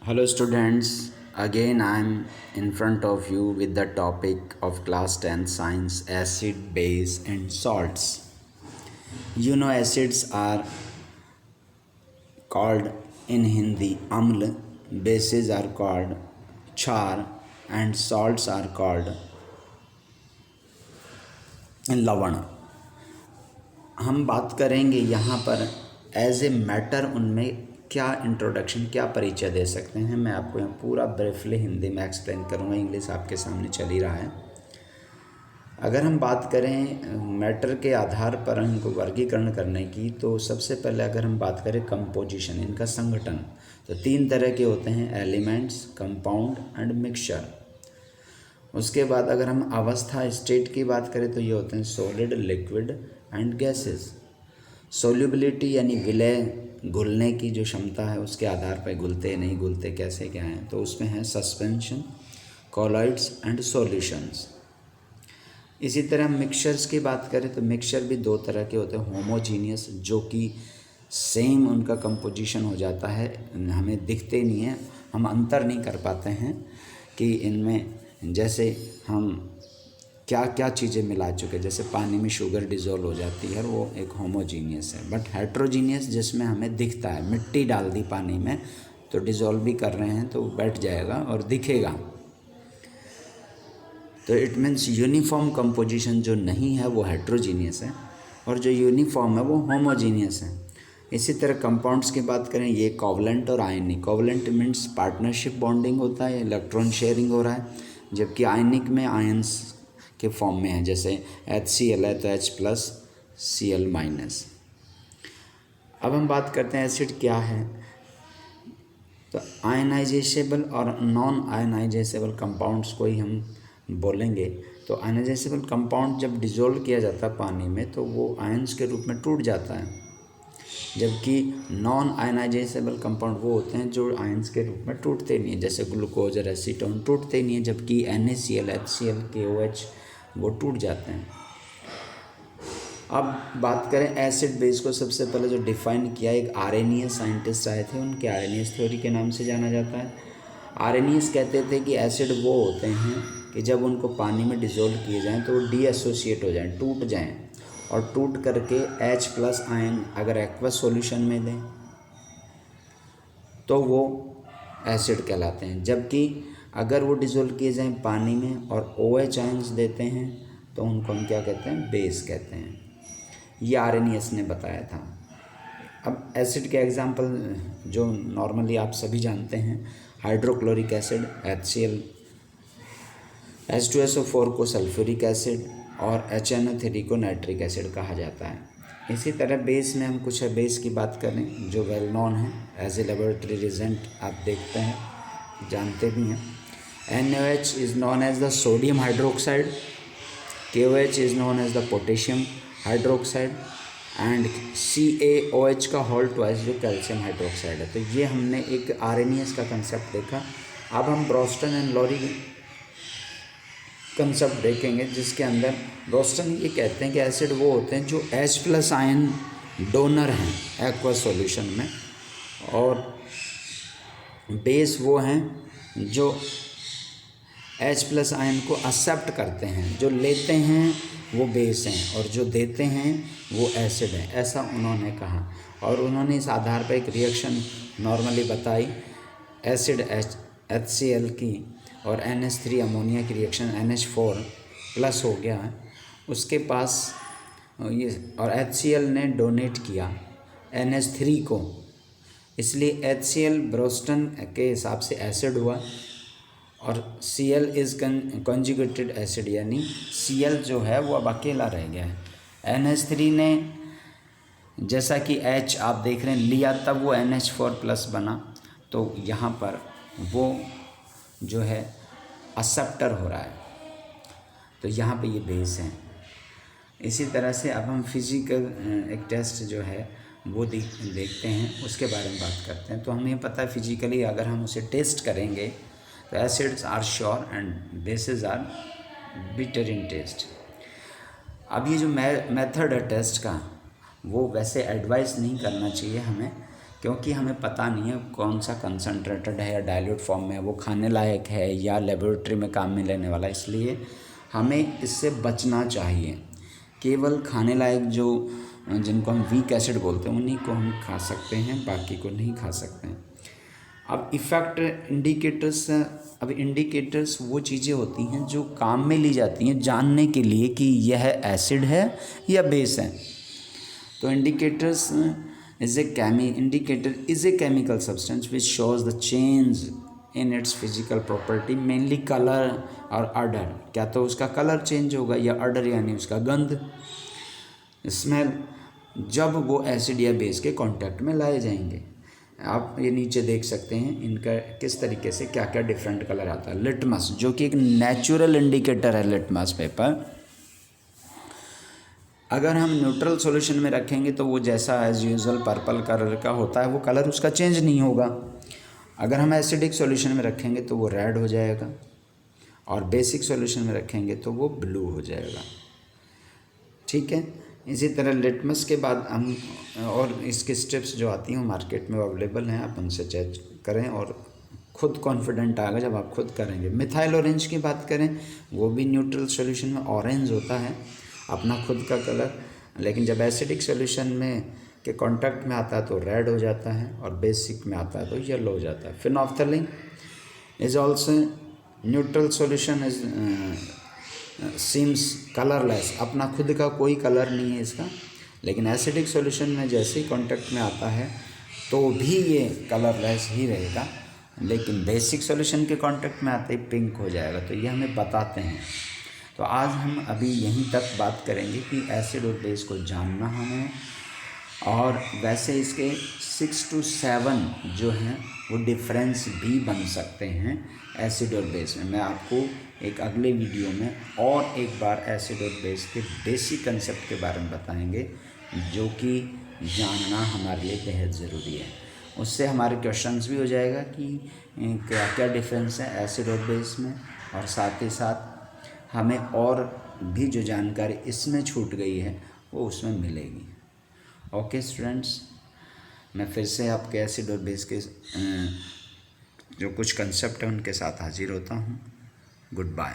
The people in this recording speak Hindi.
Hello students, again I am in front of you with the topic of class 10 science acid, base and salts. You know acids are called in Hindi amla, bases are called char and salts are called लवण. हम बात करेंगे यहाँ पर एज ए मैटर उनमें क्या इंट्रोडक्शन क्या परिचय दे सकते हैं. मैं आपको यहाँ पूरा ब्रीफली हिंदी में एक्सप्लेन करूँगा, इंग्लिश आपके सामने चल ही रहा है. अगर हम बात करें मैटर के आधार पर इनको वर्गीकरण करने की, तो सबसे पहले अगर हम बात करें कंपोजिशन, इनका संगठन, तो तीन तरह के होते हैं: एलिमेंट्स, कंपाउंड एंड मिक्सचर. उसके बाद अगर हम अवस्था स्टेट की बात करें तो ये होते हैं solid, liquid and gases. Solubility यानी विलय, घुलने की जो क्षमता है उसके आधार पर घुलते नहीं घुलते कैसे क्या हैं, तो उसमें है सस्पेंशन, कॉलॉइड्स एंड सॉल्यूशंस. इसी तरह मिक्सचर्स की बात करें तो मिक्सचर भी दो तरह के होते हैं: होमोजीनियस जो कि सेम उनका कंपोजिशन हो जाता है, हमें दिखते नहीं है, हम अंतर नहीं कर पाते हैं कि इनमें जैसे हम क्या क्या चीज़ें मिला चुके, जैसे पानी में शुगर डिज़ोल्व हो जाती है, वो एक होमोजीनियस है. बट हेट्रोजीनियस जिसमें हमें दिखता है, मिट्टी डाल दी पानी में तो डिज़ोल्व भी कर रहे हैं तो बैठ जाएगा और दिखेगा, तो इट मीन्स यूनिफॉर्म कंपोजिशन जो नहीं है वो हेट्रोजीनियस है, और जो यूनिफॉर्म है वो होमोजीनियस है. इसी तरह कंपाउंड्स की बात करें, ये कोवलेंट और आयनिक. कोवलेंट मीन्स पार्टनरशिप बॉन्डिंग होता है, इलेक्ट्रॉन शेयरिंग हो रहा है, जबकि आयनिक में आयंस के फॉर्म में है, जैसे HCl है तो H+Cl-. अब हम बात करते हैं एसिड क्या है. तो आयनाइजेशेबल और नॉन आयनाइजेशेबल कंपाउंड्स को ही हम बोलेंगे. तो आयनाइजेशेबल कंपाउंड जब डिज़ोल्व किया जाता है पानी में तो वो आयंस के रूप में टूट जाता है, जबकि नॉन आयनाइजेशेबल कंपाउंड वो होते हैं जो आयंस के रूप में टूटते नहीं हैं, जैसे ग्लूकोज और एसीटोन टूटते नहीं हैं, जबकि NaCl, HCl, KOH वो टूट जाते हैं. अब बात करें एसिड बेस को, सबसे पहले जो डिफ़ाइन किया एक आर्रेनियस साइंटिस्ट आए थे, उनके आर्रेनियस थ्योरी के नाम से जाना जाता है. आर्रेनियस कहते थे कि एसिड वो होते हैं कि जब उनको पानी में डिज़ोल्व किए जाएँ तो वो डीएसोसिएट हो जाएँ, टूट जाएँ, और टूट करके H+ आयन अगर एक्वस सॉल्यूशन में दें तो वो एसिड कहलाते हैं, जबकि अगर वो डिज़ोल्व किए जाएँ पानी में और OH आयन्स देते हैं तो उनको हम क्या कहते हैं, बेस कहते हैं. ये आर्रेनियस ने बताया था. अब एसिड के एग्जांपल जो नॉर्मली आप सभी जानते हैं, हाइड्रोक्लोरिक एसिड HCl, H2SO4 को सल्फ्यूरिक एसिड और HNO3 को नाइट्रिक एसिड कहा जाता है. इसी तरह बेस में हम कुछ बेस की बात करें जो वेल नॉन है एज ए लेबोरेटरी रिजेंट, आप देखते हैं, जानते भी हैं. NaOH is known as the sodium hydroxide, KOH is known as the potassium hydroxide and CaOH का होल ट्वाइस जो कैल्शियम हाइड्रोक्साइड है. तो ये हमने एक आर्रेनियस का कंसेप्ट देखा. अब हम ब्रोस्टन एंड लॉरी कंसेप्ट देखेंगे, जिसके अंदर ब्रोस्टन ये कहते हैं कि एसिड वो होते हैं जो H+ आयन डोनर हैं एक्वस सॉल्यूशन में, और बेस वो हैं जो H+ आयन को एक्सेप्ट करते हैं, जो लेते हैं वो बेस हैं और जो देते हैं वो एसिड है, ऐसा उन्होंने कहा. और उन्होंने इस आधार पर एक रिएक्शन नॉर्मली बताई, एसिड HCl की और NH3 अमोनिया की रिएक्शन NH4+ हो गया है उसके पास ये, और HCl ने डोनेट किया NH3 को, इसलिए HCl ब्रोस्टन के हिसाब से एसिड हुआ, और Cl इज़ कंजुगेटेड एसिड, यानी Cl जो है वो अब अकेला रह गया है. NH3 ने जैसा कि H आप देख रहे हैं लिया, तब वो NH4+ बना, तो यहाँ पर वो जो है एक्सेप्टर हो रहा है, तो यहाँ पे ये बेस हैं. इसी तरह से अब हम फिजिकल एक टेस्ट जो है वो देखते हैं, उसके बारे में बात करते हैं. तो हमें पता है फिजिकली अगर हम उसे टेस्ट करेंगे तो acids are sour and bases are bitter in taste. अब ये जो मेथड है टेस्ट का, वो वैसे एडवाइस नहीं करना चाहिए हमें, क्योंकि हमें पता नहीं है कौन सा कंसनट्रेटेड है या डाइल्यूट फॉर्म में, वो खाने लायक है या लेबोरेटरी में काम में लेने वाला, इसलिए हमें इससे बचना चाहिए। केवल खाने लायक जो जिनको हम वीक एसिड बोलते हैं उन्हीं को हम खा सकते हैं, बाकी को नहीं खा सकते हैं। अब इफ़ेक्ट इंडिकेटर्स, अब इंडिकेटर्स वो चीज़ें होती हैं जो काम में ली जाती हैं जानने के लिए कि यह एसिड है या बेस है। तो indicators indicator is a chemical substance which shows the change in its physical property, mainly colour और ऑर्डर। क्या तो उसका कलर चेंज होगा या ऑर्डर यानी उसका गंध, स्मेल, जब वो एसिड या बेस के कांटेक्ट में लाए जाएंगे। आप ये नीचे देख सकते हैं इनका किस तरीके से क्या क्या डिफरेंट कलर आता है। लिटमस जो कि एक नेचुरल इंडिकेटर है, लिटमस पेपर अगर हम न्यूट्रल सॉल्यूशन में रखेंगे तो वो जैसा एज यूजुअल पर्पल कलर का होता है वो कलर उसका चेंज नहीं होगा। अगर हम एसिडिक सॉल्यूशन में रखेंगे तो वो रेड हो जाएगा, और बेसिक सॉल्यूशन में रखेंगे तो वो ब्लू हो जाएगा। ठीक है, इसी तरह लिटमस के बाद हम और इसके स्टेप्स जो आती हैं वो मार्केट में अवेलेबल हैं, आप उनसे चेक करें और खुद कॉन्फिडेंट आएगा जब आप खुद करेंगे। मिथाइल ऑरेंज की बात करें, वो भी न्यूट्रल सॉल्यूशन में ऑरेंज होता है अपना खुद का कलर, लेकिन जब एसिडिक सॉल्यूशन में के कांटेक्ट में आता है तो रेड हो जाता है, और बेसिक में आता है तो येलो हो जाता है। Phenolphthalein is also neutral solution, is seems colourless, अपना खुद का कोई कलर नहीं है इसका, लेकिन एसिडिक सॉल्यूशन में जैसे ही कांटेक्ट में आता है तो भी ये कलरलेस ही रहेगा, लेकिन बेसिक सॉल्यूशन के कांटेक्ट में आते ही पिंक हो जाएगा। तो ये हमें बताते हैं। तो आज हम अभी यहीं तक बात करेंगे कि एसिड और बेस को जानना हमें, और वैसे इसके 6 to 7 जो हैं वो डिफरेंस भी बन सकते हैं एसिड और बेस में। मैं आपको एक अगले वीडियो में और एक बार एसिड और बेस के बेसिक कंसेप्ट के बारे में बताएंगे, जो कि जानना हमारे लिए बेहद ज़रूरी है। उससे हमारे क्वेश्चंस भी हो जाएगा कि क्या क्या डिफरेंस है एसिड और बेस में, और साथ ही साथ हमें और भी जो जानकारी इसमें छूट गई है वो उसमें मिलेगी। ओके स्टूडेंट्स, मैं फिर से आपके एसिड और बेस के जो कुछ कंसेप्ट हैं उनके साथ हाजिर होता हूँ। Good bye.